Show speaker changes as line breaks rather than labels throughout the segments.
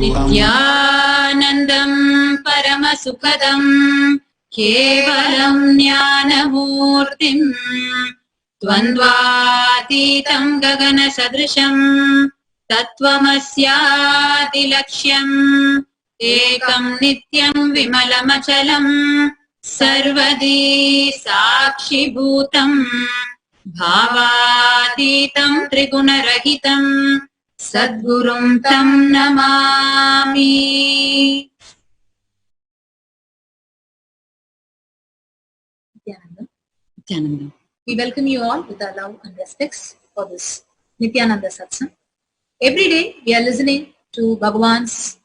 नित्यानन्दं परमसुखदं केवलं ज्ञानमूर्तिं द्वन्द्वातीतं गगनसदृशं तत्त्वमस्यादिलक्ष्यम् एकं नित्यं विमलमचलं सर्वदी साक्षिभूतं भावातीतं त्रिगुणरहितं सद्गुरुं तं Namami.
Nityananda. We welcome you all with our love and respects for this Nityananda Satsang. Every day we are listening to Bhagavan's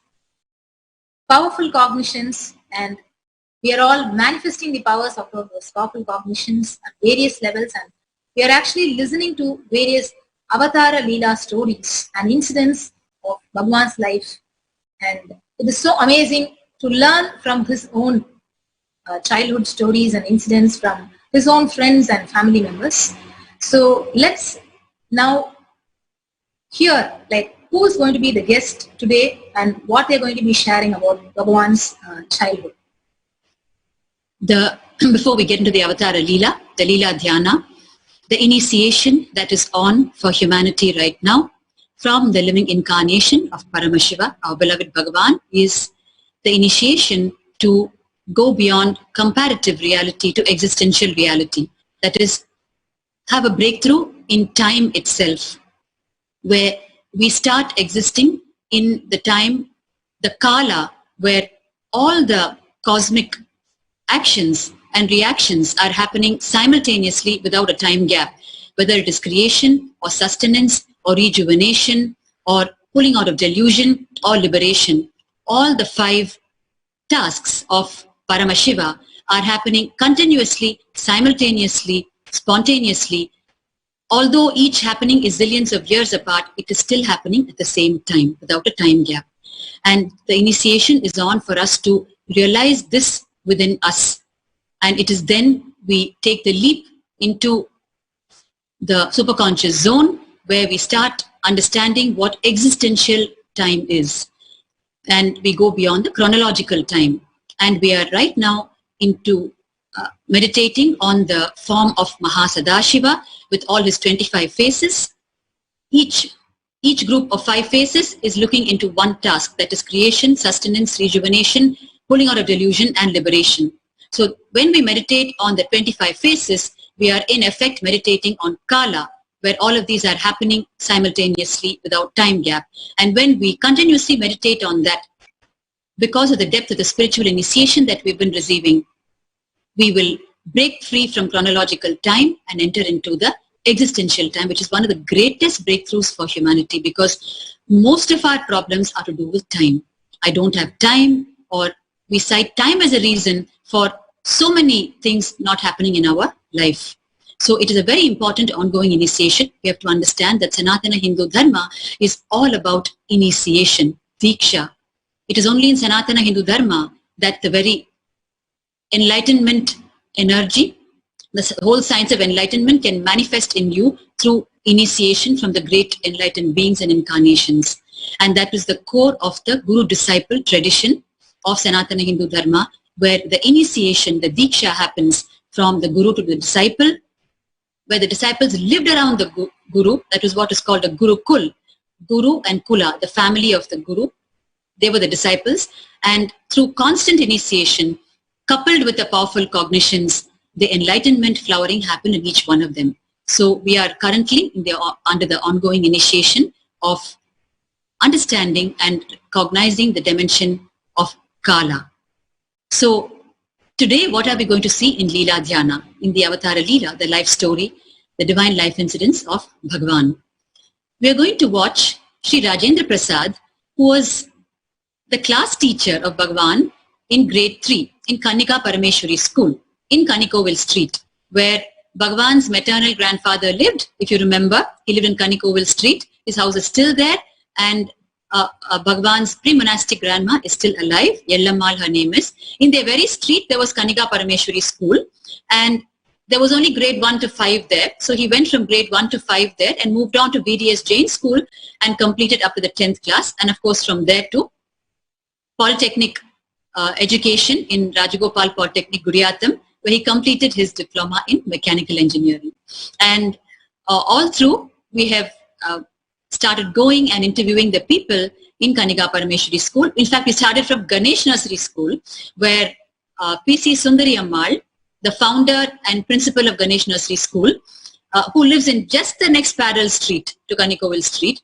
powerful cognitions, and we are all manifesting the powers of those powerful cognitions at various levels, and we are actually listening to various Avatara Leela stories and incidents of Bhagavan's life, and it is so amazing to learn from his own childhood stories and incidents from his own friends and family members. So let's now hear who is going to be the guest today and what they're going to be sharing about Bhagavan's childhood.
Before we get into the Avatara Leela, the Leela Dhyana, the initiation that is on for humanity right now from the living incarnation of Paramashiva, our beloved Bhagavan, is the initiation to go beyond comparative reality to existential reality. That is, have a breakthrough in time itself, where we start existing in the time, the Kala, where all the cosmic actions and reactions are happening simultaneously without a time gap, whether it is creation or sustenance or rejuvenation or pulling out of delusion or liberation. All the 5 tasks of Paramashiva are happening continuously, simultaneously, spontaneously. Although each happening is zillions of years apart, it is still happening at the same time without a time gap. And the initiation is on for us to realize this within us. And it is then we take the leap into the superconscious zone where we start understanding what existential time is. And we go beyond the chronological time. And we are right now into meditating on the form of Mahasadashiva with all his 25 faces. Each group of 5 faces is looking into one task, that is creation, sustenance, rejuvenation, pulling out of delusion and liberation. So when we meditate on the 25 faces, we are in effect meditating on Kala, where all of these are happening simultaneously without time gap. And when we continuously meditate on that, because of the depth of the spiritual initiation that we've been receiving, we will break free from chronological time and enter into the existential time, which is one of the greatest breakthroughs for humanity, because most of our problems are to do with time. I don't have time, or we cite time as a reason for so many things not happening in our life. So it is a very important ongoing initiation. We have to understand that Sanatana Hindu Dharma is all about initiation, Diksha. It is only in Sanatana Hindu Dharma that the very enlightenment energy, the whole science of enlightenment can manifest in you through initiation from the great enlightened beings and incarnations. And that is the core of the Guru-disciple tradition of Sanatana Hindu Dharma, where the initiation, the Diksha happens from the Guru to the disciple, where the disciples lived around the Guru. That is what is called a Guru Kul. Guru and Kula, the family of the Guru, they were the disciples. And through constant initiation, coupled with the powerful cognitions, the enlightenment flowering happened in each one of them. So we are currently under the ongoing initiation of understanding and cognizing the dimension of Kala. So today, what are we going to see in Leela Dhyana, in the Avatara Leela, the life story, the divine life incidents of Bhagavan? We are going to watch Sri Rajendra Prasad, who was the class teacher of Bhagavan in grade 3 in Kanika Parameshwari School in Kanikovil Street, where Bhagavan's maternal grandfather lived. If you remember, he lived in Kanikovil Street. His house is still there, and Bhagavan's pre-monastic grandma is still alive. Yellammal, her name is. In their very street, there was Kanika Parameshwari School, and there was only grade 1 to 5 there. So he went from grade 1 to 5 there and moved on to BDS Jain School and completed up to the 10th class. And of course, from there to Polytechnic education in Rajagopal Polytechnic, Guriyatham, where he completed his diploma in mechanical engineering. And all through, we have started going and interviewing the people in Kanika Parameshwari School. In fact, we started from Ganesh Nursery School, where P.C. Sundari Ammal, the founder and principal of Ganesh Nursery School, who lives in just the next parallel street to Kanikovil Street.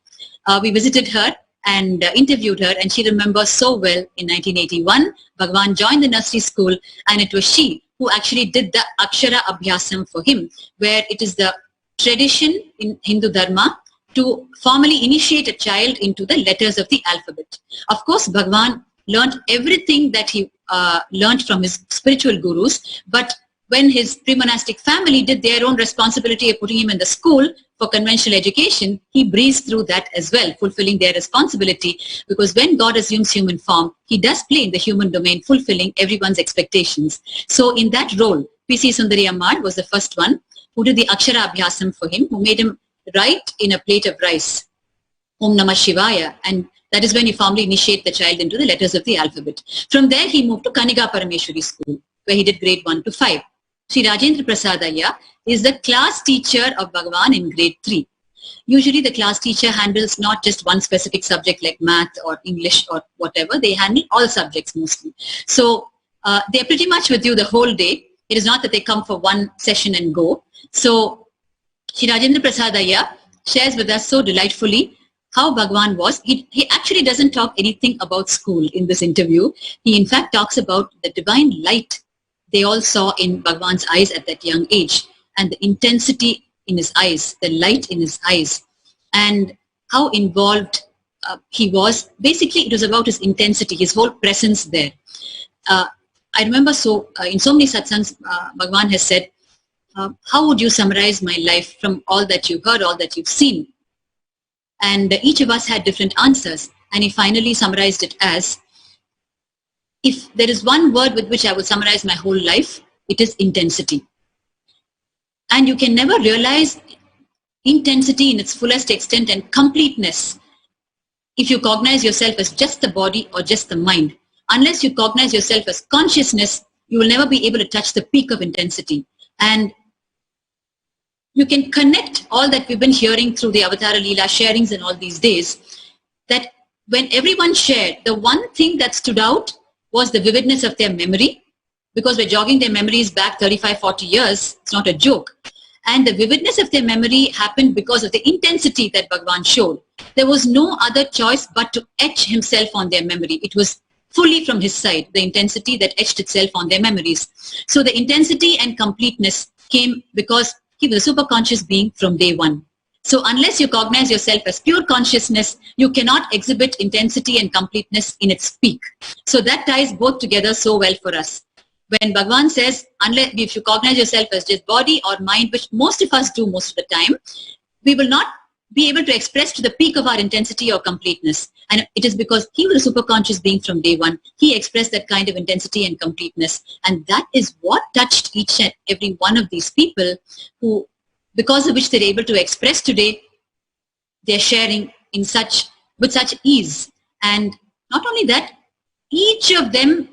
We visited her and interviewed her, and she remembers so well in 1981, Bhagwan joined the nursery school, and it was she who actually did the Akshara Abhyasam for him, where it is the tradition in Hindu Dharma to formally initiate a child into the letters of the alphabet. Of course, Bhagwan learned everything that he learned from his spiritual gurus, but when his pre-monastic family did their own responsibility of putting him in the school for conventional education, he breezed through that as well, fulfilling their responsibility, because when God assumes human form, he does play in the human domain, fulfilling everyone's expectations. So in that role, P.C. Sundari Ammal was the first one who did the Akshara Abhyasam for him, who made him write in a plate of rice, Om Namah Shivaya, and that is when he formally initiated the child into the letters of the alphabet. From there, he moved to Kanika Parameshwari School, where he did grade 1 to 5. Sri Rajendra Prasad Iyer is the class teacher of Bhagwan in grade 3. Usually the class teacher handles not just one specific subject like math or English or whatever, they handle all subjects mostly. So they're pretty much with you the whole day. It is not that they come for one session and go. So Sri Rajendra Prasad Iyer shares with us so delightfully how Bhagwan was. He actually doesn't talk anything about school in this interview. He in fact talks about the divine light they all saw in Bhagwan's eyes at that young age, and the intensity in his eyes, the light in his eyes, and how involved he was. Basically, it was about his intensity, his whole presence there. I remember in so many satsangs, Bhagwan has said, how would you summarize my life from all that you heard, all that you've seen? And each of us had different answers, and he finally summarized it as, if there is one word with which I will summarize my whole life, it is intensity. And you can never realize intensity in its fullest extent and completeness if you cognize yourself as just the body or just the mind. Unless you cognize yourself as consciousness, you will never be able to touch the peak of intensity. And you can connect all that we've been hearing through the Avatara Leela sharings and all these days, that when everyone shared, the one thing that stood out was the vividness of their memory, because we're jogging their memories back 35, 40 years. It's not a joke. And the vividness of their memory happened because of the intensity that Bhagwan showed. There was no other choice but to etch himself on their memory. It was fully from his side, the intensity that etched itself on their memories. So the intensity and completeness came because he was a super conscious being from day one. So unless you cognize yourself as pure consciousness, you cannot exhibit intensity and completeness in its peak. So that ties both together so well for us. When Bhagwan says, unless if you cognize yourself as just body or mind, which most of us do most of the time, we will not be able to express to the peak of our intensity or completeness. And it is because he was a super conscious being from day one. He expressed that kind of intensity and completeness. And that is what touched each and every one of these people who, because of which they're able to express today, they're sharing with such ease. And not only that, each of them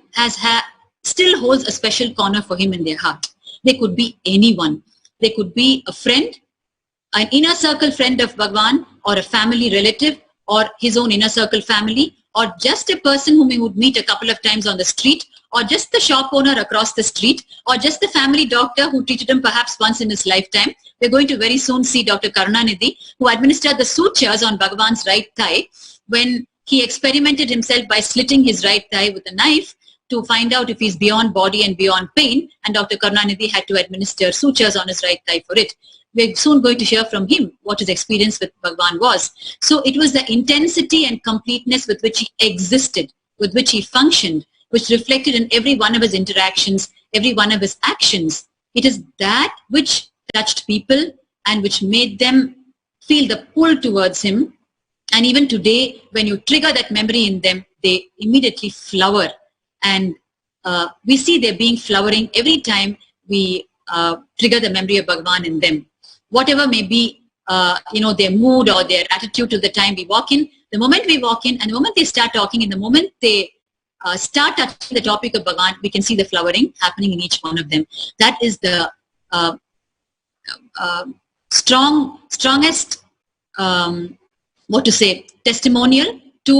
still holds a special corner for him in their heart. They could be anyone. They could be a friend, an inner circle friend of Bhagwan, or a family relative, or his own inner circle family, or just a person whom he would meet a couple of times on the street, or just the shop owner across the street, or just the family doctor who treated him perhaps once in his lifetime. We're going to very soon see Dr. Karunanidhi, who administered the sutures on Bhagwan's right thigh when he experimented himself by slitting his right thigh with a knife to find out if he's beyond body and beyond pain, and Dr. Karunanidhi had to administer sutures on his right thigh for it. We're soon going to hear from him what his experience with Bhagwan was. So it was the intensity and completeness with which he existed, with which he functioned, which reflected in every one of his interactions, every one of his actions. It is that which touched people and which made them feel the pull towards him. And even today, when you trigger that memory in them, they immediately flower. And we see their being flowering every time we trigger the memory of Bhagavan in them. Whatever may be, their mood or their attitude till the time we walk in, the moment we walk in and the moment they start talking and the moment they start touching the topic of Bhagavan, we can see the flowering happening in each one of them. That is the strongest, testimonial to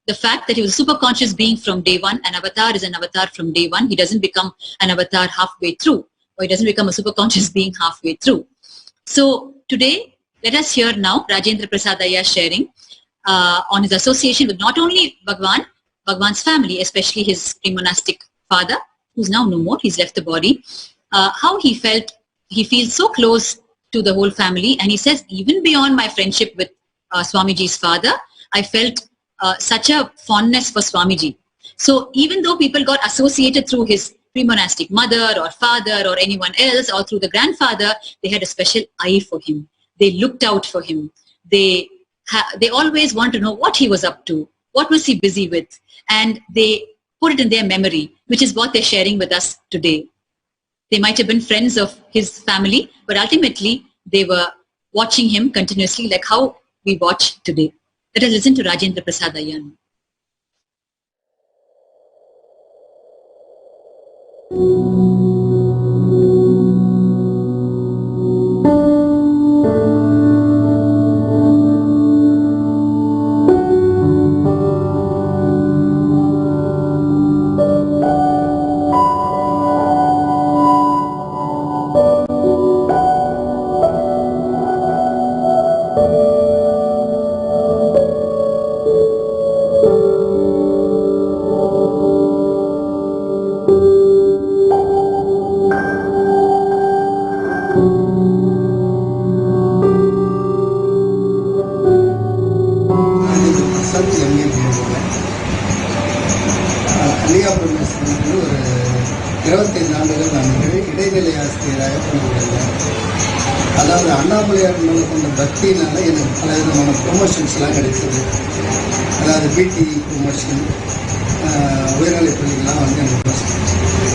the fact that he was a super conscious being from day one. An avatar is an avatar from day one. He doesn't become an avatar halfway through, or he doesn't become a super conscious being halfway through. So today, let us hear now Rajendra Prasad Iyer sharing on his association with not only Bhagavan, Bhagavan's family, especially his pre-monastic father, who's now no more, he's left the body, how he feels so close to the whole family. And he says, even beyond my friendship with Swamiji's father, I felt such a fondness for Swamiji. So even though people got associated through his pre-monastic mother or father or anyone else, or through the grandfather, they had a special eye for him. They looked out for him. They always want to know what he was up to, what was he busy with, and they put it in their memory, which is what they're sharing with us today. They might have been friends of his family, but ultimately they were watching him continuously like how we watch today. Let us listen to Rajendra Prasad Iyer.
அதாவது அண்ணாமலையார் மேலே கொண்ட பக்தினால எனக்கு பல விதமான ப்ரொமோஷன்ஸ்லாம் கிடைச்சது. அதாவது பிடி promotion, உயர்நிலைப் பள்ளிகள்லாம் வந்து எனக்கு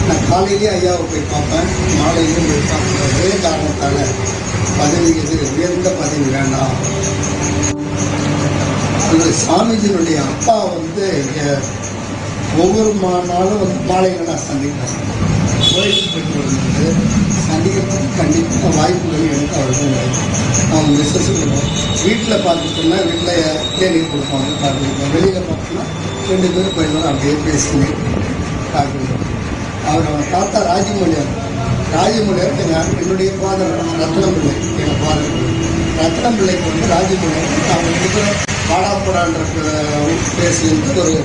நான் காலையிலேயே ஐயாவை போய் பார்ப்பேன், மாலையிலேயும் போய் பார்ப்பேன். ஒரே காரணத்தால் பதவி உயர்ந்த பதவி வேண்டாம். அந்த சாமிஜியினுடைய அப்பா வந்து ஒவ்வொரு நாளும் வந்து மாலையில் நான் சந்திக்கிறேன். கோயிலுக்கு போயிட்டு வரும்போது சந்திக்கிறதுக்கு கண்டிப்பாக வாய்ப்புகள் எனக்கு அவருக்கு அவங்க மிஸ்ஸஸ் கொடுப்போம். வீட்டில் பார்த்துட்டோம்னா வீட்டில் தேநீர் கொடுப்பாங்க, பார்த்துருக்கோம். வெளியில் பார்த்தோம்னா 2 பேரும் போயிருந்தோம், அப்படியே பேசினேன் பார்க்குறோம். அவர் தாத்தா ராஜமௌலியார் என்னுடைய ஃபாதர் ரத்னம்பிள்ளை, எங்கள் ஃபாதர் ரத்னம்பிள்ளைக்கு வந்து ராஜமௌலியார் அவங்க இருக்கிற வாடாப்படான்ற பேசுகிறது ஒரு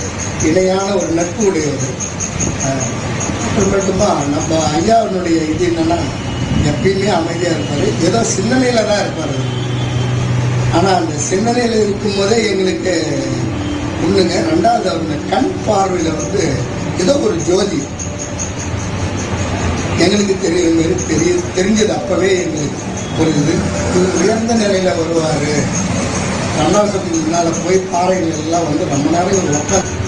இணையான ஒரு நட்பு உடையது. மட்டுமா நம்ம ஐயாவினுடைய இது என்னன்னா எப்பயுமே அமைதியாக இருப்பார், ஏதோ சிந்தனையில் தான் இருப்பார். ஆனால் அந்த சிந்தனையில் இருக்கும்போதே எங்களுக்கு ஒன்றுங்க. 2வது அவங்க கண் பார்வையில் வந்து ஏதோ ஒரு ஜோதி எங்களுக்கு தெரிஞ்சது. அப்போவே எங்களுக்கு ஒரு இது உயர்ந்த நிலையில் வருவார். கண்ணாசத்துக்கு முன்னால் போய் பாறைகள் எல்லாம் வந்து ரொம்ப நேரம் ஒரு உட்காந்து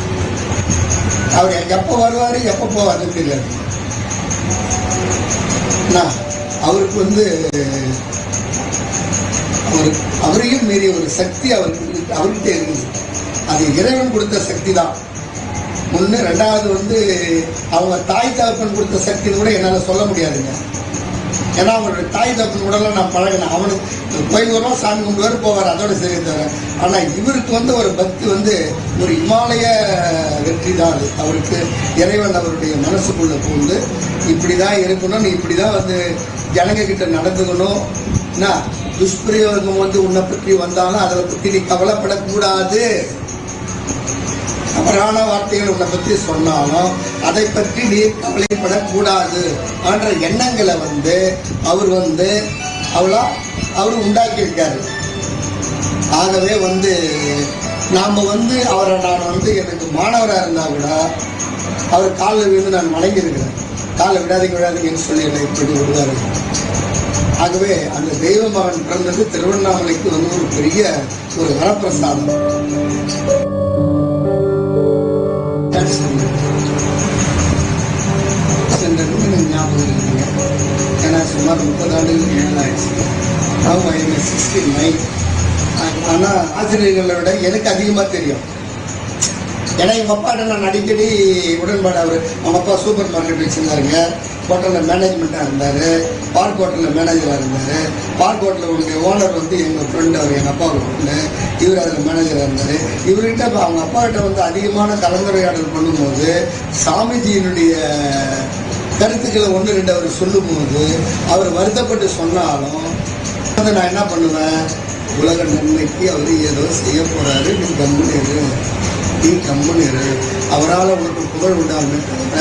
அவர் எப்போ வருவார் எப்போ போவார்னு தெரியாது. அவருக்கு வந்து அவரையும் மீறிய ஒரு சக்தி அவர்கிட்ட இருக்குது. அது இறைவன் கொடுத்த சக்தி தான் ஒன்று. 2வது வந்து அவங்க தாய் தகப்பன் கொடுத்த சக்தின்னு கூட என்னால் சொல்ல முடியாதுங்க. ஏன்னா அவங்களுடைய தாய் தகப்பன் கூடலாம் நான் பழகினேன். அவனுக்கு கோயில் வருவோம், சாமி கும்பிடுவார், போவார், அதோட சரி தவிர. ஆனால் இவருக்கு வந்து ஒரு பக்தி வந்து ஒரு இமாலய வெற்றி தான். அது அவருக்கு இறைவன் அவருடைய மனசுக்குள்ளே புகுந்து இப்படி தான் இருக்கணும், நீ இப்படி தான் வந்து ஜனங்க கிட்ட நடந்துக்கணும், என்ன துஷ்பிரயோகம் வந்து உன்னை பற்றி வந்தாலும் அதை பற்றி நீ கவலைப்படக்கூடாது, தவறான வார்த்தைகள் உன்னை பற்றி சொன்னாலும் அதை பற்றி நீ கவலைப்படக்கூடாது என்ற எண்ணங்களை வந்து அவர் உண்டாக்கியிருக்காரு. ஆகவே வந்து நாம் வந்து அவரை நான் வந்து எனக்கு மாணவராக இருந்தால் கூட அவர் காலில் விழுந்து நான் வணங்கியிருக்கிறேன். காலை விடாதீங்கன்னு சொல்லி என்னை இப்படி விடுவார். ஆகவே அந்த தெய்வ மகன் பிறந்தது திருவண்ணாமலைக்கு வந்து ஒரு பெரிய ஒரு வரப்பிரசாதம். சென்ற ஞாபகம் இருக்குங்க. ஏன்னா ஆசிரியர்களை விட எனக்கு அதிகமாக தெரியும். ஏன்னா எங்கள் அப்பாட்ட நான் அடிக்கடி உடன்பாடு. அவங்க அப்பா சூப்பர் மார்க்கெட் வச்சுருந்தாருங்க, ஹோட்டலில் மேனேஜ்மெண்ட்டாக இருந்தார், பார்க் ஹோட்டலில் மேனேஜராக இருந்தார். பார்க் ஹோட்டலில் ஓனர் எங்கள் ஃப்ரெண்டு, அவர் எங்கள் அப்பாவுக்கு ஃப்ரெண்டு, இவர் அதில் மேனேஜராக இருந்தார். இவர்கிட்ட அவங்க அப்பாக்கிட்ட அதிகமான கலந்துரையாடல் பண்ணும்போது சாமிஜியினுடைய கருத்துக்களை 1-2 அவர் சொல்லும்போது அவர் வருத்தப்பட்டு சொன்னாலும் அதை நான் என்ன பண்ணுவேன், உலக நன்மைக்கு அவர் ஏதோ செய்ய போகிறாரு, நீ கம்முன்னு இரு, அவரால் உனக்கு புகழ் உண்டாகுமே தவிர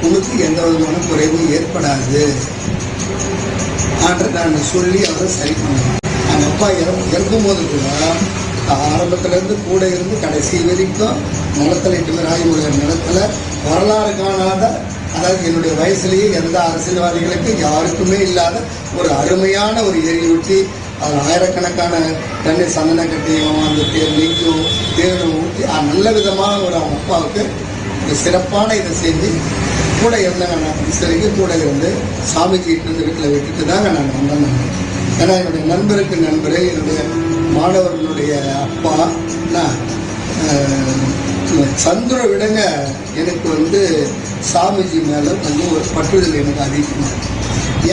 உனக்கு எந்த விதமான குறைவும் ஏற்படாது என்று நான் சொல்லி அவரை சரி பண்ணுவேன். அந்த அப்பா இறக்கும் போது கூட ஆரம்பத்திலேருந்து கூட இருந்து கடைசி வரைக்கும் நிலத்தில் ராஜமொழியர் நிலத்தில் வரலாறு காணாத, அதாவது என்னுடைய வயசுலேயே எந்த அரசியல்வாதிகளுக்கு யாருக்குமே இல்லாத ஒரு அருமையான ஒரு எரியூட்டி, அதில் ஆயிரக்கணக்கான தண்ணீர் சந்தன கட்டியும் அந்த நெய்யும் தேனும் ஊற்றி நல்ல விதமான ஒரு அவங்க அப்பாவுக்கு ஒரு சிறப்பான இதை செஞ்சு கூட இருந்தாங்க. நான் சரிக்கு கூட இருந்து சாமிஜிட்டு வீட்டில் விட்டுட்டு தாங்க நான் வந்தேன். ஏன்னா என்னுடைய நண்பருக்கு நண்பரே என்னுடைய மாணவர்களுடைய அப்பா சந்துரை விடங்க எனக்கு சாமிஜி மேலே ஒரு பற்றுதல் எனக்கு அதிகமாக.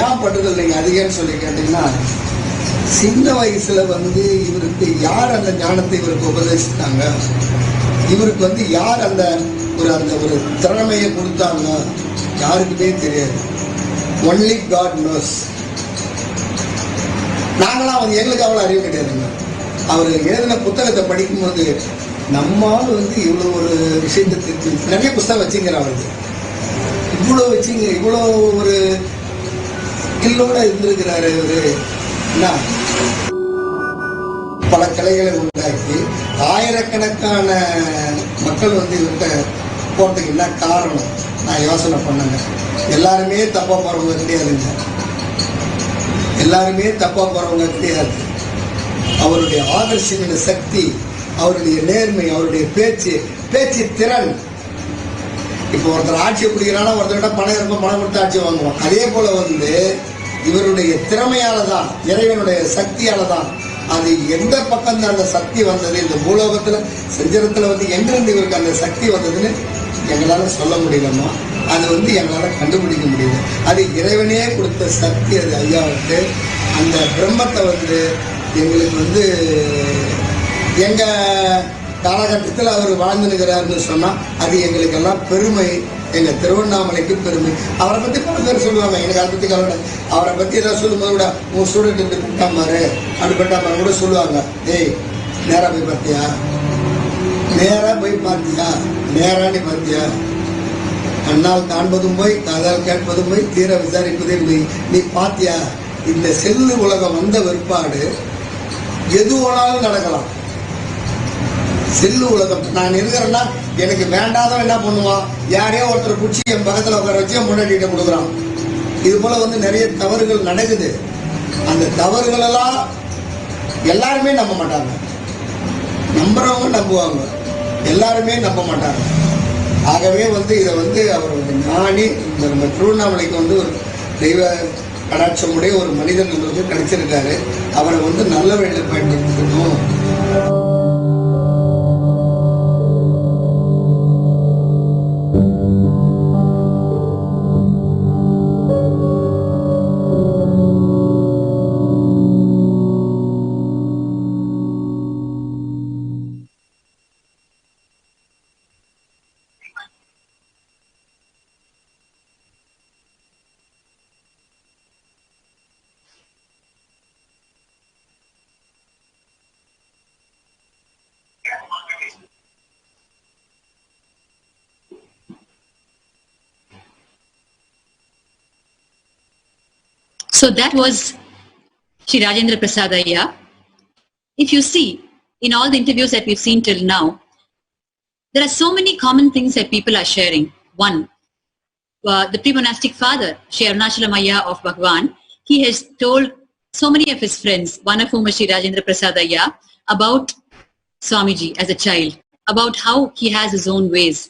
ஏன் பற்றுதல் நீங்கள் அதிகம்னு சொல்லி கேட்டீங்கன்னா, சின்ன வயசுல இவருக்கு யார் அந்த ஞானத்தை இவருக்கு உபதேசித்தாங்க, இவருக்கு யார் அந்த ஒரு திறமையை கொடுத்தாங்க, யாருக்குமே தெரியாது. Only God knows. நாங்களாம் எங்களுக்கு அவ்வளோ அறிவு கிடையாதுங்க. அவர் எழுதின புத்தகத்தை படிக்கும்போது நம்மால் இவ்வளோ ஒரு விஷயத்தை தெரிஞ்சு நிறைய புத்தகம் வச்சுங்கிற அவருக்கு இவ்வளோ வச்சுங்க, இவ்வளோ ஒரு கில்லோட இருந்திருக்கிறாரு இவரு. பல கலைகளை உண்டாக்கி ஆயிரக்கணக்கான மக்கள் இவர்கிட்ட போறதுக்கு என்ன காரணம் நான் யோசனை பண்ணேங்க. எல்லாருமே தப்பா போறவங்க கிடையாதுங்க, எல்லாருமே தப்பா போறவங்க கிடையாது. அவருடைய ஆதர்ஷின சக்தி, அவருடைய நேர்மை, அவருடைய பேச்சு திறன். இப்போ ஒருத்தர் ஆட்சியை பிடிக்கிறானா ஒருத்தர்கிட்ட பணம் இருக்கும், பணம் கொடுத்து ஆட்சி வாங்குவோம். அதே போல இவருடைய திறமையால தான், இறைவனுடைய சக்தியால தான். அது எந்த பக்கம் அந்த சக்தி வந்தது, இந்த பூலோகத்துல செஞ்சரத்துல எங்கிருந்து இவருக்கு அந்த சக்தி வந்ததுன்னு எங்களால சொல்ல முடியலமா. அது எங்களால கண்டுபிடிக்க முடியல. அது இறைவனே கொடுத்த சக்தி. அது ஐயாவுக்கு அந்த பிரம்மத்தை எங்களுக்கு எங்க காலகட்டத்தில் அவர் வாழ்ந்துனுக்கிறாருன்னு சொன்னா அது எங்களுக்கெல்லாம் பெருமை, எங்க திருவண்ணாமலைக்கு பெருமை. அவரை பத்தி பல பேர் சொல்லுவாங்க, எனக்கு அதை பத்தி கவலை. அவரை பத்தி ஏதாவது சொல்லும்போது கூட உன் ஸ்டூடெண்ட் இப்படி கூட்டாமாரு அப்படிப்பட்ட கூட சொல்லுவாங்க, ஏய் நேரா போய் பார்த்தியா, நேரா போய் பார்த்தியா, நேரானி பார்த்தியா, கண்ணால் காண்பதும் போய் காதால் கேட்பதும் போய் தீர விசாரிப்பதே போய் நீ பார்த்தியா. இந்த செல்லு உலகம் வந்த விற்பாடு எது வேணாலும் நடக்கலாம். செல்லு உலகம் நான் இருக்கிறேன்னா எனக்கு வேண்டாதவன் என்ன பண்ணுவான், யாரையோ ஒருத்தர் பிடிச்சி என் பக்கத்தில் உட்கார வச்சு முன்னாடிட்ட கொடுக்குறான். இது போல நிறைய தவறுகள் நடக்குது. அந்த தவறுகளெல்லாம் எல்லாருமே நம்ப மாட்டாங்க, நம்புறவங்க நம்புவாங்க, எல்லாருமே நம்ப மாட்டாங்க. ஆகவே இதை அவர் ஞானி, இந்த நம்ம திருவண்ணாமலைக்கு ஒரு தெய்வ கடாட்சமுடைய ஒரு மனிதன் நம்மளுக்கு கிடைச்சிருக்காரு. அவரை நல்ல வழியில் பயன்படுத்தணும்.
So that was Shri Rajendra Prasad Iyer. If you see, in all the interviews that we've seen till now, there are so many common things that people are sharing. One, the pre-monastic father, Shri Arunachalam Iyer of Bhagwan, he has told so many of his friends, one of whom is Shri Rajendra Prasad Iyer, about Swamiji as a child, about how he has his own ways.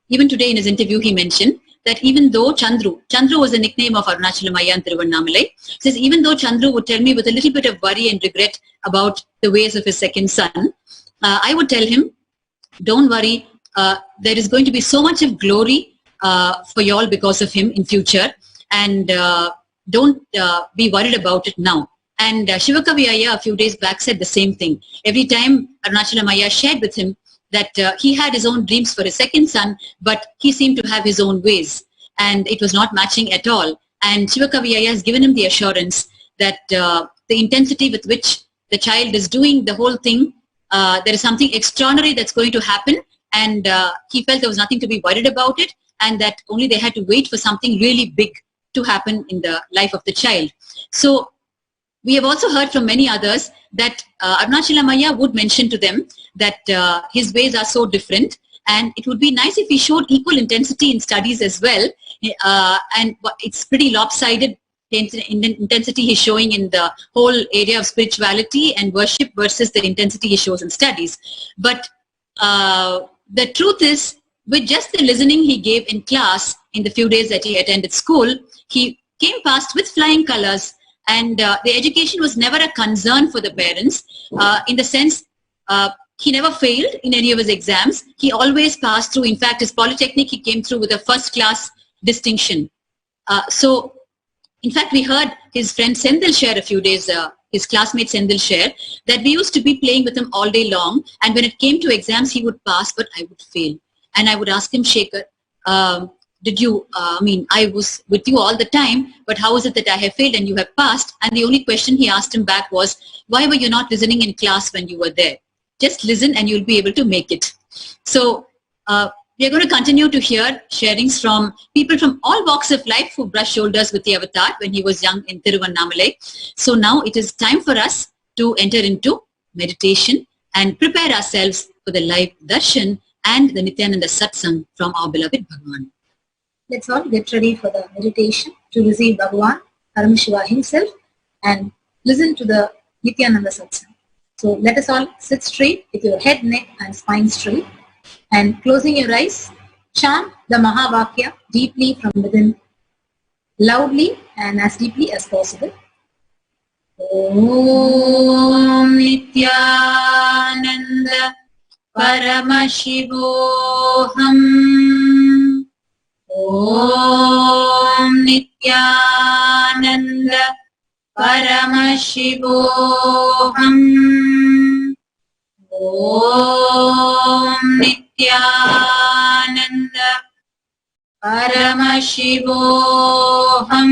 Even today in his interview, he mentioned that even though Chandru was the nickname of Arunachalamaya in Tiruvannamalai, says even though Chandru would tell me with a little bit of worry and regret about the ways of his second son, I would tell him, don't worry, there is going to be so much of glory for you all because of him in future, and don't be worried about it now. And Shivakavi Ayya a few days back said the same thing. Every time Arunachalamaya shared with him that he had his own dreams for his second son, but he seemed to have his own ways, and it was not matching at all. And Shivakavi Ayya has given him the assurance that the intensity with which the child is doing the whole thing, there is something extraordinary that's going to happen, and he felt there was nothing to be worried about it, and that only they had to wait for something really big to happen in the life of the child. So we have also heard from many others that Arunachalamaya would mention to them that his ways are so different, and it would be nice if he showed equal intensity in studies as well. And it's pretty lopsided, the intensity he's showing in the whole area of spirituality and worship versus the intensity he shows in studies. But the truth is, with just the listening he gave in class in the few days that he attended school, he came past with flying colors. And the education was never a concern for the parents, in the sense he never failed in any of his exams. He always passed through. In fact, his polytechnic, he came through with a first class distinction. So, in fact, we heard his friend Sendil share a few days, his classmate Sendil share, that we used to be playing with him all day long. And when it came to exams, he would pass, but I would fail. And I would ask him, Shekhar, I was with you all the time, but how is it that I have failed and you have passed? And the only question he asked him back was, why were you not listening in class when you were there? Just listen and you'll be able to make it. So we are going to continue to hear sharings from people from all walks of life who brushed shoulders with the Avatar when he was young in Tiruvannamalai. So now it is time for us to enter into meditation and prepare ourselves for the live darshan and the Nityananda Satsang from our beloved Bhagavan.
Let's all get ready for the meditation to receive Bhagavan, Paramashiva himself, and listen to the Nityananda Satsang. So let us all sit straight with your head, neck and spine straight, and closing your eyes, chant the Mahavakya deeply from within, loudly and as deeply as possible. Om Nityananda Paramashivoham. Om Nityananda Paramashivoham. Om Nityananda Paramashivoham.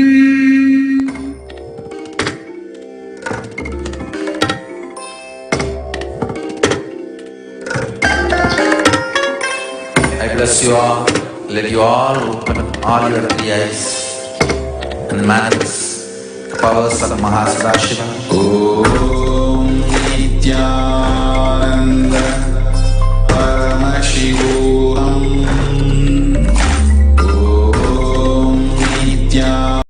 I bless you all. Let you all open all your three eyes and manifest the powers of Mahasadashiva. Om Nityananda Paramashivoham. Om Nityananda.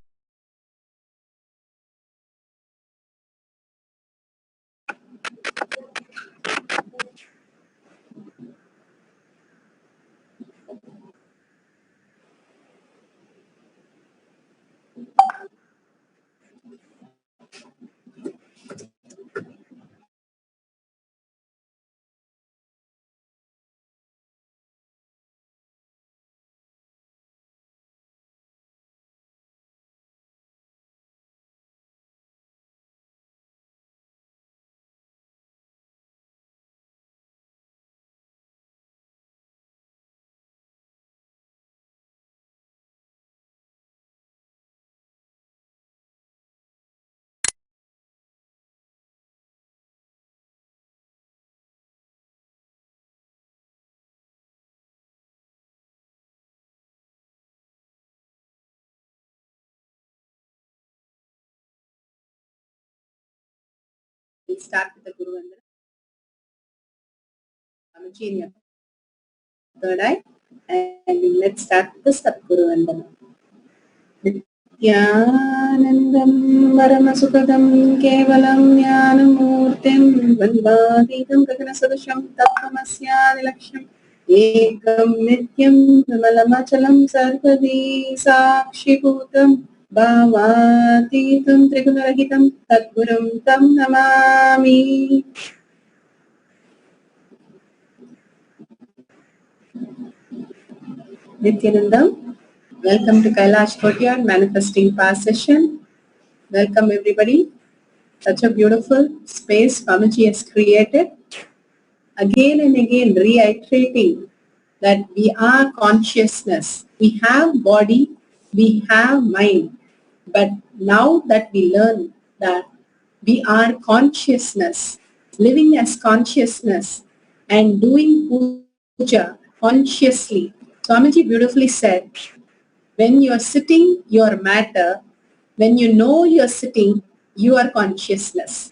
We start with the Guru Vandana. Amachi in your third eye, and let's start with the Satguru Vandana. Nityanandam Paramasukadam Kevalam Jnanamurtim Vandadidam Gaganasadasham Tattvamasya Dilaksham एकं नित्यं विमलमचलं सर्वदी साक्षिभूतं भावातीतं त्रिगुणरहितं तद्गुरुं तं Namami. Nityanandam, welcome to Kailash Courtyard Manifesting Power Session. Welcome everybody. Such a beautiful space Swamiji has created. Again and again reiterating that we are consciousness. We have body, we have mind. But now that we learn that we are consciousness, living as consciousness and doing puja consciously. Swamiji beautifully said, when you are sitting, you are matter. When you know you are sitting, you are consciousness.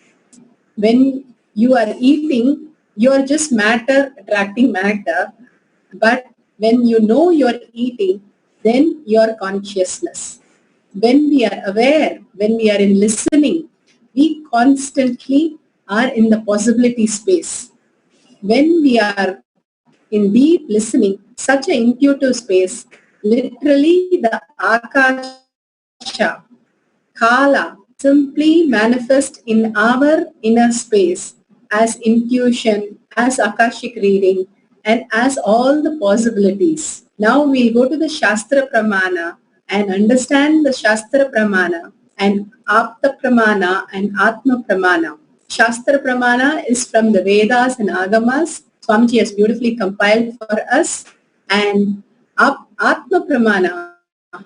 When you are eating, you are just matter attracting matter. But when you know you are eating, then you are consciousness. When we are aware, when we are in listening, we constantly are in the possibility space. When we are in deep listening, such an intuitive space, literally the Akasha, Kala, simply manifest in our inner space as intuition, as Akashic reading, and as all the possibilities. Now we'll go to the Shastra Pramana and understand the Shastra Pramana and Apta Pramana and Atma Pramana. Shastra Pramana is from the Vedas and Agamas. Swamiji has beautifully compiled for us. And Atma Pramana,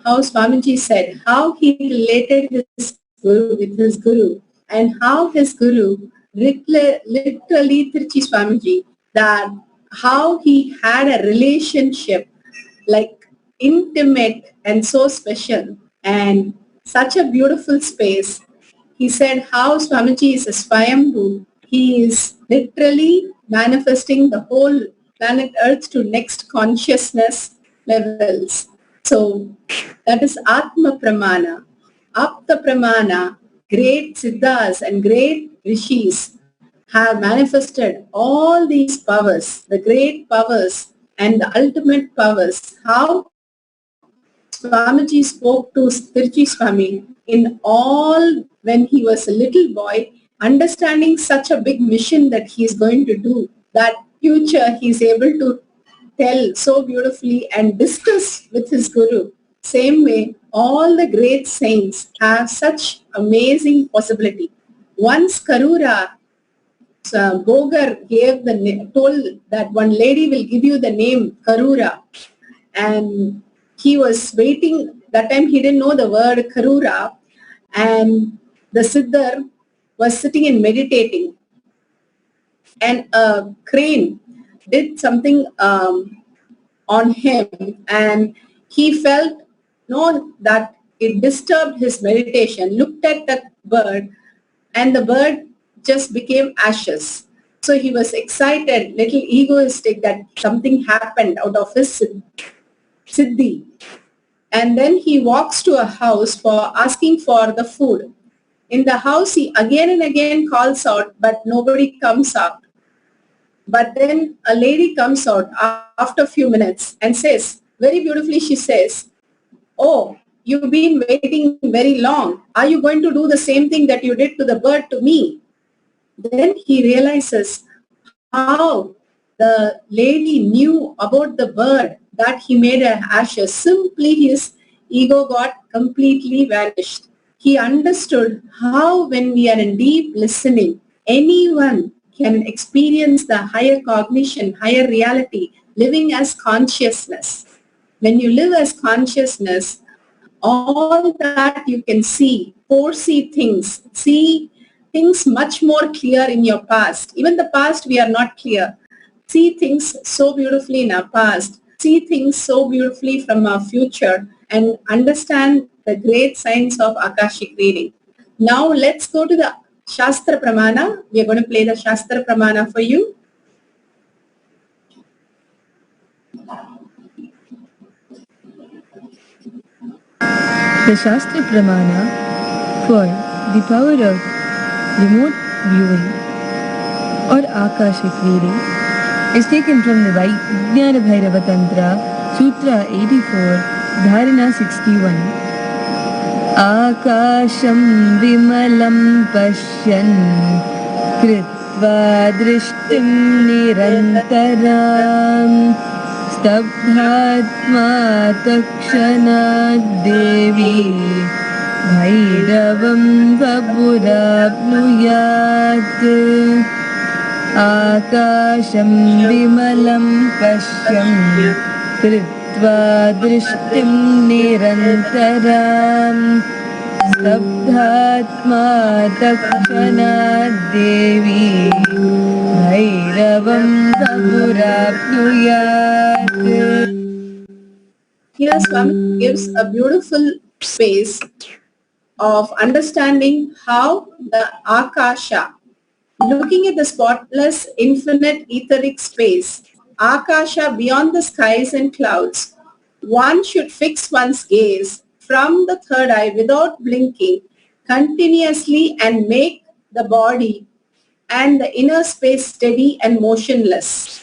how Swamiji said, how he related his guru with his guru, and how his guru, literally Tirchi Swamiji, that how he had a relationship like intimate and so special and such a beautiful space. He said how Swamiji is a Swayambhu. He is literally manifesting the whole planet Earth to next consciousness levels. So that is Atma Pramana. Apta Pramana, great Siddhas and great Rishis have manifested all these powers, the great powers and the ultimate powers. How Swamiji spoke to Tirchi Swami in all when he was a little boy, understanding such a big mission that he is going to do, that future he is able to tell so beautifully and discuss with his guru. Same way, all the great saints have such amazing possibility. Once Karura, Bogar gave told that one lady will give you the name Karura, and he was waiting. That time he didn't know the word Karura, and the Siddhar was sitting and meditating, and a crane did something on him, and he felt that it disturbed his meditation, looked at the bird, and the bird just became ashes. So he was excited, little egoistic that something happened out of his siddhi. And then he walks to a house for asking for the food. In the house, he again and again calls out, but nobody comes out. But then a lady comes out after a few minutes and says, very beautifully she says, "Oh, you've been waiting very long. Are you going to do the same thing that you did to the bird to me?" Then he realizes how the lady knew about the bird that he made ashes. Simply his ego got completely vanished. He understood how when we are in deep listening, anyone can experience the higher cognition, higher reality, living as consciousness. When you live as consciousness, all that you can see, foresee things, see things much more clear in your past. Even the past we are not clear. See things so beautifully in our past. See things so beautifully from our future and understand the great science of Akashic reading. Now let's go to the Shastra Pramana. We are going to play the Shastra Pramana for you.
The Shastra Pramana for the power of remote viewing or Akashic reading is taken from the Vijnana Bhairava Tantra, Sutra 84, Dharana 61. Akasham vimalam pashyan kritva drishtim nirantaram stabdhatma takshanad devi bhairavam vapurapnuyat. Akasham vimalam pashyam kritva drishtim nirantaram stabdhatma takshanad devi bhairavam vapurapnuyat.
Here Swami gives a beautiful space of understanding how the Akasha, looking at the spotless, infinite etheric space, Akasha beyond the skies and clouds, one should fix one's gaze from the third eye without blinking continuously and make the body and the inner space steady and motionless.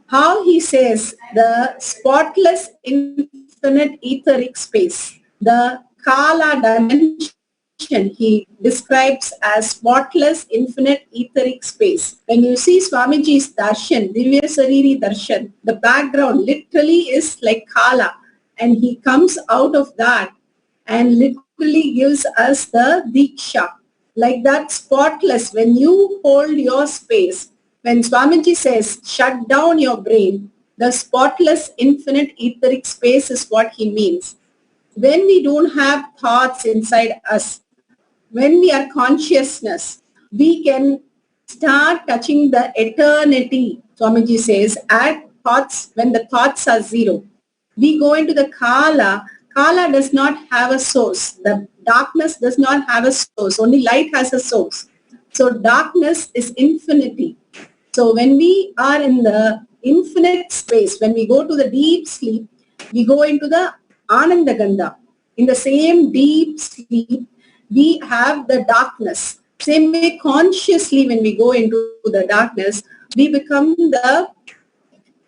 How he says the spotless, infinite etheric space, the Kala dimension, he describes as spotless, infinite etheric space. When you see Swamiji's darshan, Divya Sariri darshan, the background literally is like Kala, and he comes out of that and literally gives us the Diksha. Like that spotless, when you hold your space, when Swamiji says, shut down your brain, the spotless, infinite etheric space is what he means. When we don't have thoughts inside us, when we are consciousness, we can start touching the eternity, Swamiji says, at thoughts, when the thoughts are zero. We go into the Kala. Kala does not have a source. The darkness does not have a source. Only light has a source. So darkness is infinity. So when we are in the infinite space, when we go to the deep sleep, we go into the Anandagandha. In the same deep sleep, we have the darkness. Same way consciously when we go into the darkness, we become the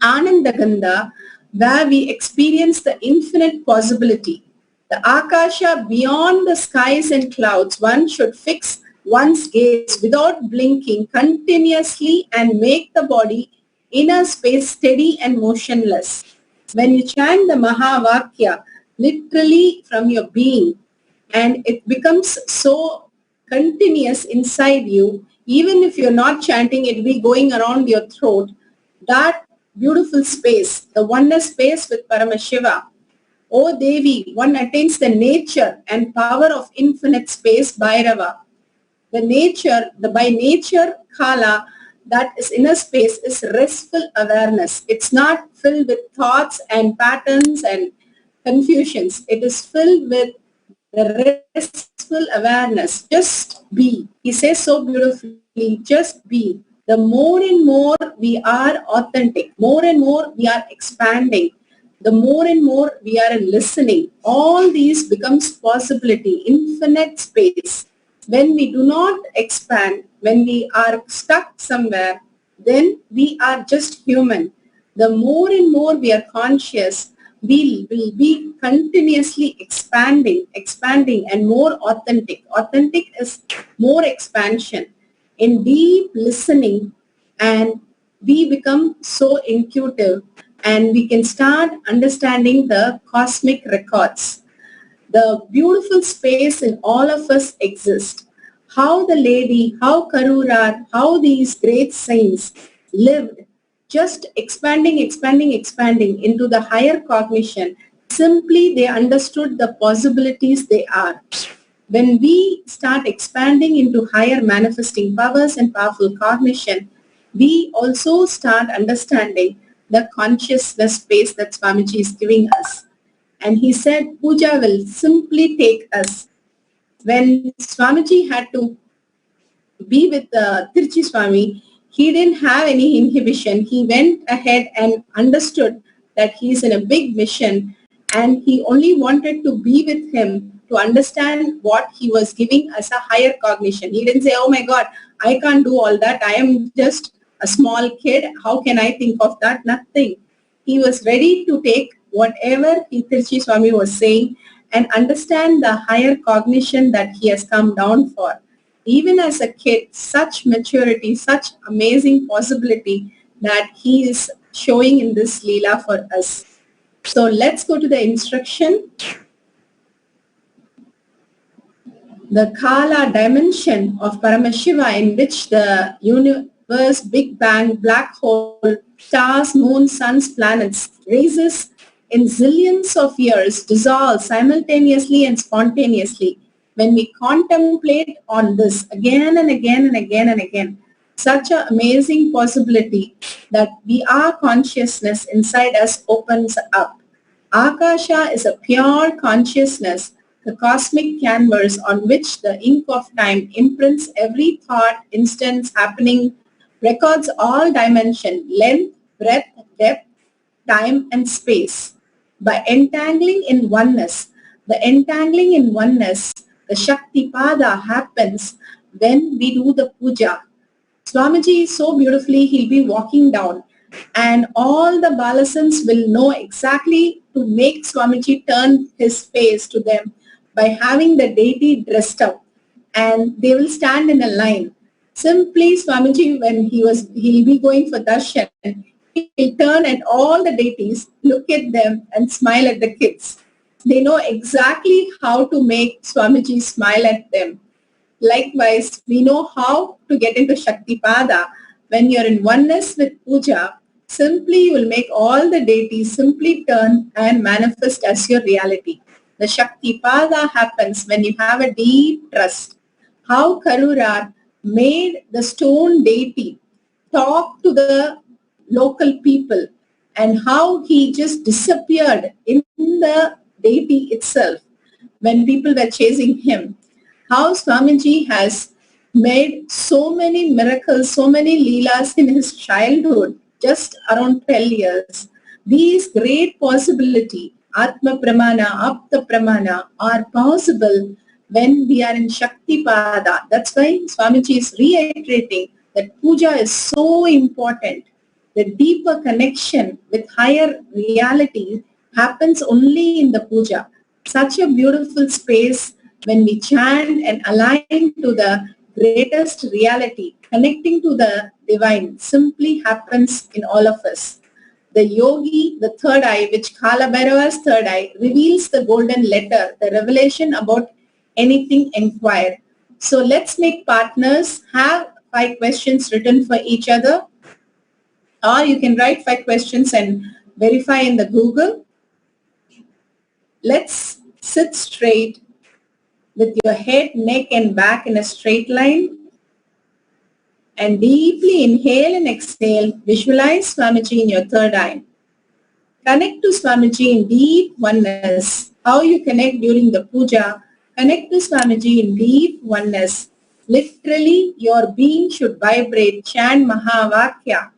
Anandagandha, where we experience the infinite possibility. The Akasha beyond the skies and clouds, one should fix one's gaze without blinking continuously and make the body inner space steady and motionless. When you chant the Mahavakya, literally from your being, and it becomes so continuous inside you, even if you're not chanting, it will be going around your throat, that beautiful space, the oneness space with Paramashiva. O Devi, one attains the nature and power of infinite space, Bhairava. The nature, the by nature Kala, that is inner space, is restful awareness. It's not filled with thoughts and patterns and confusions. It is filled with the restful awareness. Just be. He says so beautifully, just be. The more and more we are authentic, more and more we are expanding, the more and more we are listening, all these becomes possibility, infinite space. When we do not expand, when we are stuck somewhere, then we are just human. The more and more we are conscious, we will be continuously expanding and more authentic. Authentic is more expansion. In deep listening, and we become so intuitive, and we can start understanding the cosmic records. The beautiful space in all of us exists. How the lady, how Karura, how these great saints lived, just expanding into the higher cognition. Simply they understood the possibilities they are. When we start expanding into higher manifesting powers and powerful cognition, we also start understanding the consciousness space that Swamiji is giving us. And he said, Puja will simply take us. When Swamiji had to be with Tiruchi Swami, he didn't have any inhibition. He went ahead and understood that he is in a big mission, and he only wanted to be with him to understand what he was giving as a higher cognition. He didn't say, oh my God, I can't do all that. I am just a small kid. How can I think of that? Nothing. He was ready to take whatever Tirchi Swami was saying and understand the higher cognition that he has come down for. Even as a kid, such maturity, such amazing possibility that he is showing in this Leela for us. So let's go to the instruction. The Kala dimension of Paramashiva, in which the universe, Big Bang, black hole, stars, moons, suns, planets, raises in zillions of years, dissolves simultaneously and spontaneously. When we contemplate on this again and again and again and again, such an amazing possibility that we are consciousness inside us opens up. Akasha is a pure consciousness, the cosmic canvas on which the ink of time imprints every thought, instance, happening, records all dimension, length, breadth, depth, time and space. By entangling in oneness, the Shaktipada happens when we do the puja. Swamiji is so beautifully, he'll be walking down and all the Balasans will know exactly to make Swamiji turn his face to them by having the deity dressed up, and they will stand in a line. Simply Swamiji, when he'll be going for darshan, he'll turn at all the deities, look at them and smile at the kids. They know exactly how to make Swamiji smile at them. Likewise, we know how to get into Shaktipada. When you're in oneness with puja, simply you will make all the deities simply turn and manifest as your reality. The Shaktipada happens when you have a deep trust. How Karurar made the stone deity talk to the local people and how he just disappeared in the deity itself when people were chasing him. How Swamiji has made so many miracles, so many leelas in his childhood, just around 12 years. These great possibility, Atma Pramana, Apta Pramana, are possible when we are in Shaktipada. That's why Swamiji is reiterating that puja is so important. The deeper connection with higher reality happens only in the puja. Such a beautiful space when we chant and align to the greatest reality, connecting to the divine, simply happens in all of us. The yogi, the third eye, which Kala Bhairava's third eye, reveals the golden letter, the revelation about anything inquired. So let's make partners, have 5 questions written for each other, or you can write 5 questions and verify in the Google. Let's sit straight with your head, neck and back in a straight line. And deeply inhale and exhale. Visualize Swamiji in your third eye. Connect to Swamiji in deep oneness. How you connect during the puja. Connect to Swamiji in deep oneness. Literally, your being should vibrate, chant Mahavakya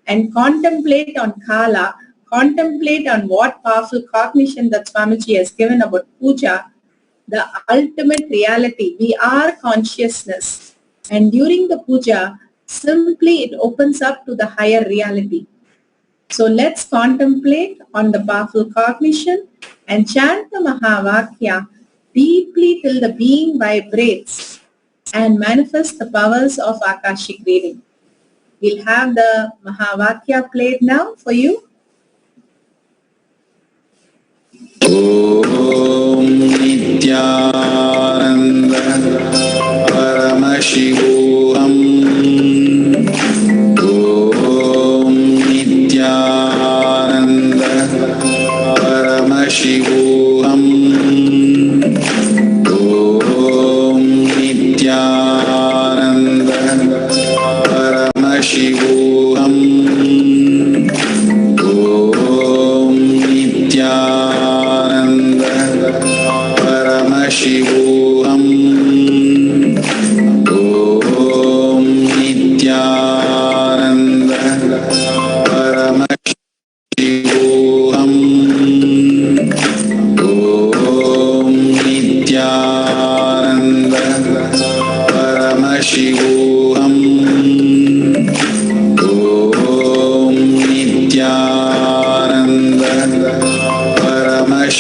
and contemplate on Kala. Contemplate on what powerful cognition that Swamiji has given about puja. The ultimate reality. We are consciousness. And during the puja, simply it opens up to the higher reality. So let's contemplate on the powerful cognition and chant the Mahavakya deeply till the being vibrates and manifest the powers of Akashic reading. We'll have the Mahavakya played now for you.
Om Nityananda Paramashivoham. Om Nityananda Paramashivoham. Om Nityananda Paramashivoham. Om Nityananda Paramashivoham. Om Nityananda Paramashivoham. Om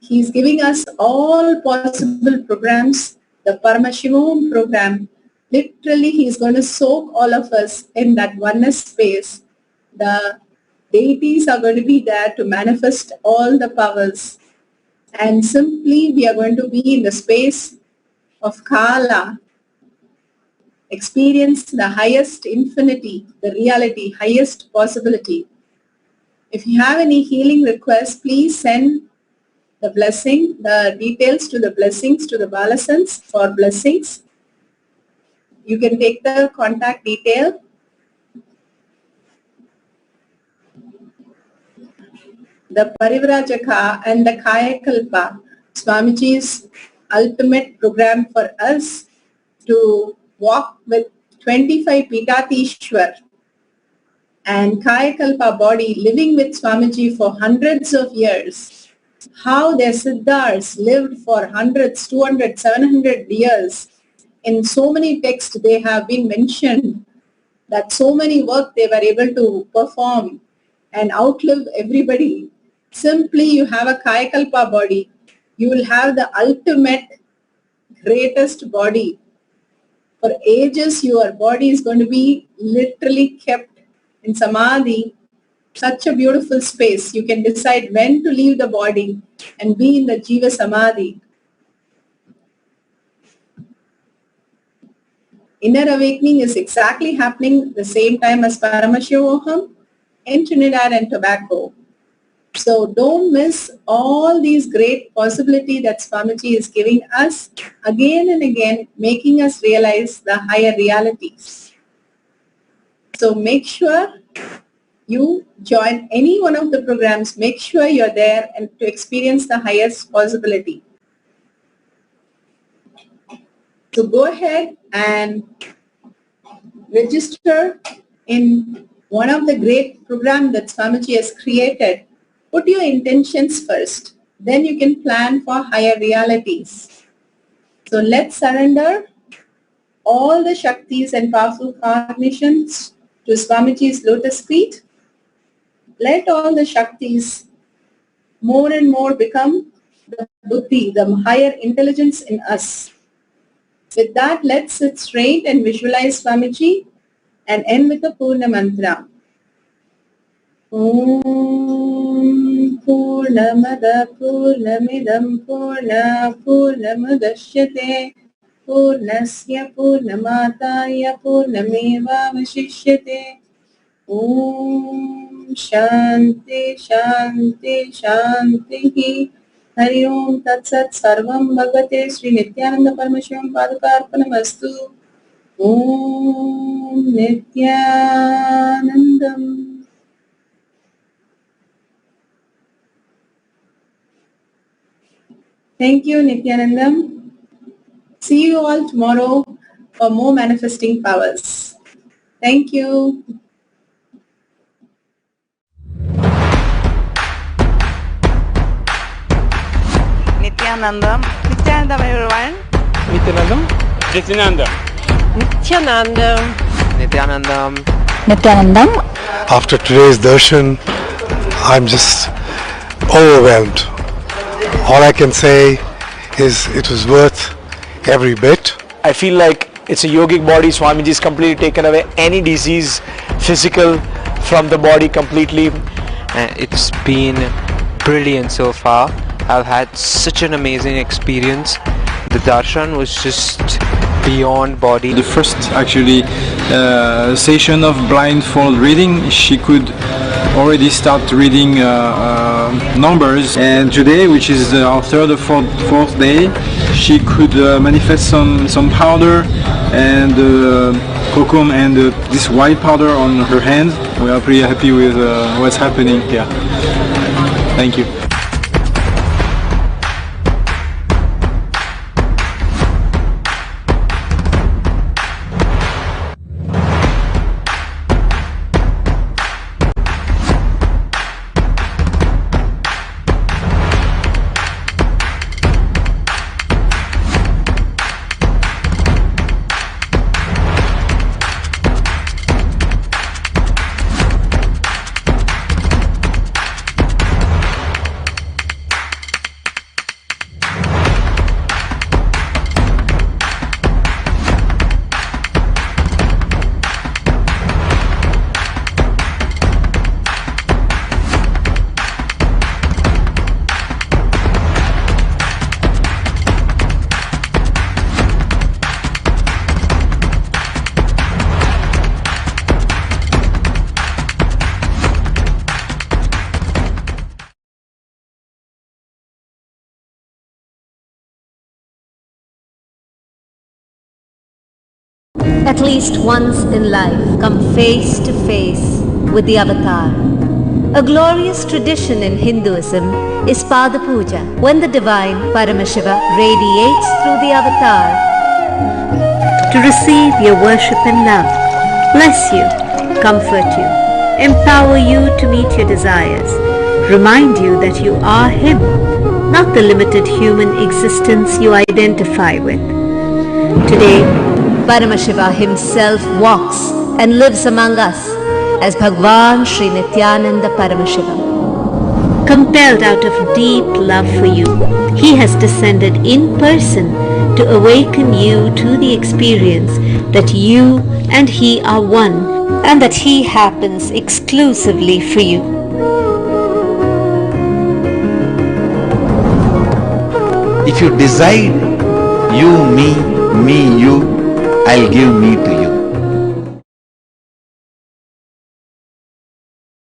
He's giving us all possible programs. The Paramashivam program, literally He's going to soak all of us in that oneness space. The deities are going to be there to manifest all the powers. And simply we are going to be in the space of Kala, experience the highest infinity, the reality, highest possibility. If you have any healing requests, please send the blessing, the details to the blessings, to the Balasans for blessings. You can take the contact detail. The Parivrajaka and the Kayakalpa, Swamiji's ultimate program for us to walk with 25 Pitatishwar and Kayakalpa body living with Swamiji for hundreds of years. How their Siddhars lived for hundreds, 200, 700 years. In so many texts they have been mentioned that so many work they were able to perform and outlive everybody. Simply you have a Kayakalpa body, you will have the ultimate greatest body. For ages your body is going to be literally kept in Samadhi, such a beautiful space. You can decide when to leave the body and be in the Jiva Samadhi. Inner awakening is exactly happening the same time as Paramashivoham in Trinidad and Tobago. So don't miss all these great possibilities that Swamiji is giving us again and again, making us realize the higher realities. So make sure you join any one of the programs, make sure you're there and to experience the highest possibility. So go ahead and register in one of the great programs that Swamiji has created. Put your intentions first, then you can plan for higher realities. So let's surrender all the Shaktis and powerful cognitions to Swamiji's lotus feet. Let all the Shaktis more and more become the Buddhi, the higher intelligence in us. With that, let's sit straight and visualize Swamiji and end with the Purna Mantra. Om Purnamada Purnamidam Purna Purnamadashyate Purnasya Purnamataya Purnameva Vashishyate. Om Shanti Shanti Shanti. Hari Om Tat Sat Sarvam Bhagavate Sri Nityananda Paramashivam Padukarpanamastu. Om Nityanandam. Thank you, Nityanandam. See you all tomorrow for more manifesting powers. Thank you.
Nityanandam. Nityanandam, everyone.
Nityanandam. Nityanandam.
Nityanandam.
Nityanandam.
Nityanandam.
After today's darshan, I'm just overwhelmed. All I can say is it was worth every bit.
I feel like it's a yogic body. Swamiji's completely taken away any disease, physical, from the body completely.
It's been brilliant so far. I've had such an amazing experience. The darshan was just beyond body.
The first actually session of blindfold reading, she could already start reading numbers, and today, which is our third or fourth day, she could manifest some powder and kokum and this white powder on her hand. We are pretty happy with what's happening here. Thank you.
at least once in life, come face to face with the avatar. A glorious tradition in Hinduism is Pada Puja, when the divine Paramashiva radiates through the avatar to receive your worship and love, bless you, comfort you, empower you to meet your desires, remind you that you are Him, not the limited human existence you identify with. Today, Paramashiva himself walks and lives among us as Bhagwan Sri Nityananda Paramashiva. Compelled out of deep love for you, he has descended in person to awaken you to the experience that you and he are one, and that he happens exclusively for you.
If you decide you, me, you, I'll give me to you.